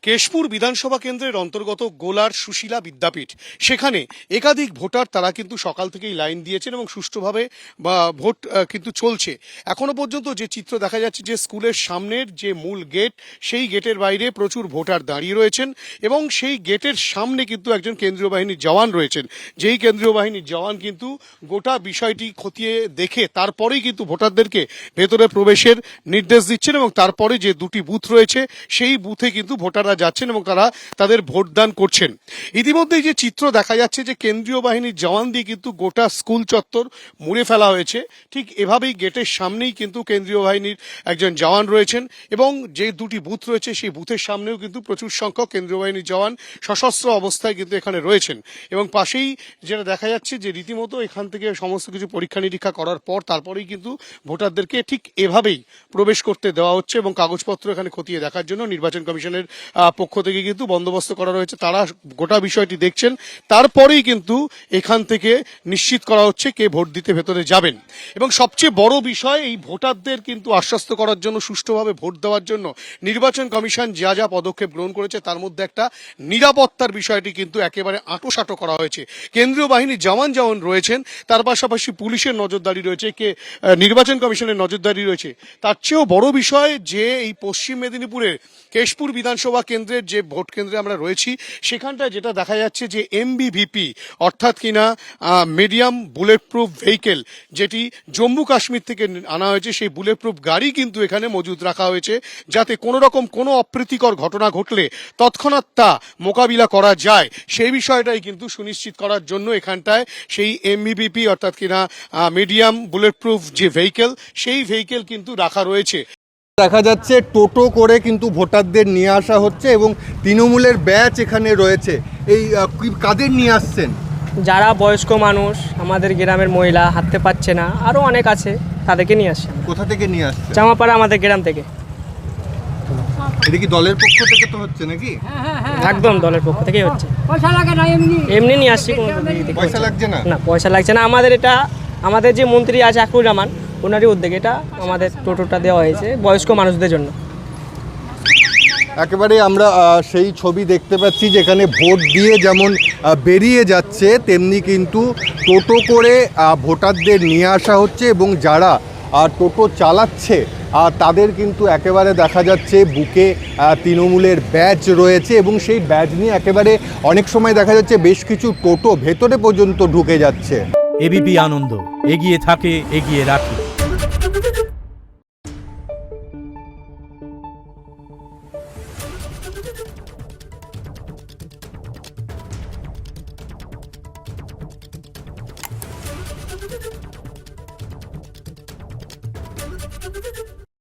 কেশপুর বিধানসভা কেন্দ্রের অন্তর্গত গোলার সুশীলা বিদ্যাপীঠ, সেখানে একাধিক ভোটার তারা কিন্তু সকাল থেকেই লাইন দিয়েছেন এবং সুষ্ঠুভাবে ভোট কিন্তু চলছে। এখনো পর্যন্ত যে চিত্র দেখা যাচ্ছে যে স্কুলের সামনের যে মূল গেট, সেই গেটের বাইরে প্রচুর ভোটার দাঁড়িয়ে রয়েছেন এবং সেই গেটের সামনে কিন্তু একজন কেন্দ্রীয় বাহিনীর জওয়ান রয়েছেন, যেই কেন্দ্রীয় বাহিনীর জওয়ান কিন্তু গোটা বিষয়টি খতিয়ে দেখে তারপরেই কিন্তু ভোটারদেরকে ভেতরে প্রবেশের নির্দেশ দিচ্ছেন এবং তারপরে যে দুটি বুথ রয়েছে সেই বুথে কিন্তু ভোটাররা যাচ্ছেন এবং তারা তাদের ভোটদান করছেন। ইতিমধ্যেই যে চিত্র দেখা যাচ্ছে যে কেন্দ্রীয় বাহিনীর জওয়ান দিয়ে কিন্তু গোটা স্কুল চত্বর মুড়ে ফেলা হয়েছে, ঠিক এভাবেই গেটের সামনেই কিন্তু কেন্দ্রীয় বাহিনীর একজন জওয়ান রয়েছেন এবং যে দুটি বুথ রয়েছে সেই বুথের সামনেও কিন্তু প্রচুর সংখ্যক কেন্দ্রীয় বাহিনীর জওয়ান সশস্ত্র অবস্থায় কিন্তু এখানে রয়েছেন এবং পাশেই যেটা দেখা যাচ্ছে যে রীতিমতো এখান থেকে সমস্ত কিছু পরীক্ষা নিরীক্ষা করার পর তারপরেই কিন্তু ভোটারদেরকে ঠিক এভাবেই প্রবেশ করতে দেওয়া হচ্ছে এবং কাগজপত্র এখানে খতিয়ে দেখার জন্য নির্বাচন কমিশনের পক্ষ থেকে কিন্তু বন্দোবস্ত করা রয়েছে। তারা গোটা বিষয়টি দেখছেন, তারপরেই কিন্তু এখান থেকে নিশ্চিত করা হচ্ছে কে ভোট দিতে ভেতরে যাবেন। এবং সবচেয়ে বড় বিষয়, এই ভোটারদের কিন্তু আশ্বস্ত করার জন্য, সুষ্ঠুভাবে ভোট দেওয়ার জন্য নির্বাচন কমিশন যা যা পদক্ষেপ গ্রহণ করেছে তার মধ্যে একটা নিরাপত্তার বিষয়টি কিন্তু একেবারে আঁটোসাঁটো করা হয়েছে। কেন্দ্রীয় বাহিনীর জওয়ান যেমন রয়েছেন, তার পাশাপাশি পুলিশের নজরদারি রয়েছে, নির্বাচন কমিশনের নজরদারি রয়েছে। তার চেয়েও বড় বিষয় যে এই পশ্চিম মেদিনীপুরের কেশপুর বিধানসভা কেন্দ্রের যে ভোট কেন্দ্রে আমরা রয়েছি, সেখানটায় যেটা দেখা যাচ্ছে যে এমবিভিপি অর্থাৎ কিনা মিডিয়াম বুলেট প্রুফ ভেহিকেল, যেটি জম্মু কাশ্মীর থেকে আনা হয়েছে, সেই বুলেট প্রুফ গাড়ি কিন্তু এখানে মজুদ রাখা হয়েছে, যাতে কোনো রকম কোনো অপ্রীতিকর ঘটনা ঘটলে তৎক্ষণাৎ তা মোকাবিলা করা যায়। সেই বিষয়টাই কিন্তু সুনিশ্চিত করার জন্য এখানটায় সেই এমবিভিপি অর্থাৎ কিনা মিডিয়াম বুলেট প্রুফ যে ভেহিকেল, সেই ভেহিকেল কিন্তু রাখা রয়েছে। দেখা যাচ্ছে টোটো করে কিন্তু ভোটারদের নিয়ে আসা হচ্ছে এবং তৃণমূলের ব্যাচ এখানে রয়েছে। এই কাদের নিয়ে আসছেন? যারা বয়স্ক মানুষ, আমাদের গ্রামের মহিলা হাঁটতে পারছে না, আরও অনেক আছে, তাদেরকে নিয়ে আসছে। কোথা থেকে নিয়ে আসছে? জামাপাড়া, আমাদের গ্রাম থেকে। এটা কি দলের পক্ষ থেকে তো হচ্ছে নাকি? একদম দলের পক্ষ থেকেই হচ্ছে। পয়সা লাগে না, এমনি নিয়ে আসছি। পয়সা লাগছে না? না, পয়সা লাগছে না। আমাদের যে মন্ত্রী আছে আকুর রহমান, ওনারই উদ্যোগে এটা আমাদের টোটোটা দেওয়া হয়েছে বয়স্ক মানুষদের জন্য। একেবারে আমরা সেই ছবি দেখতে পাচ্ছি যেখানে ভোট দিয়ে যেমন বেরিয়ে যাচ্ছে, তেমনি কিন্তু টোটো করে ভোটারদের নিয়ে আসা হচ্ছে এবং যারা টোটো চালাচ্ছে তাদের কিন্তু একেবারে দেখা যাচ্ছে বুকে তৃণমূলের ব্যাজ রয়েছে এবং সেই ব্যাজ নিয়ে একেবারে অনেক সময় দেখা যাচ্ছে বেশ কিছু টোটো ভেতরে পর্যন্ত ঢুকে যাচ্ছে। এবিপি আনন্দ, এগিয়ে থাকে, এগিয়ে রাখে।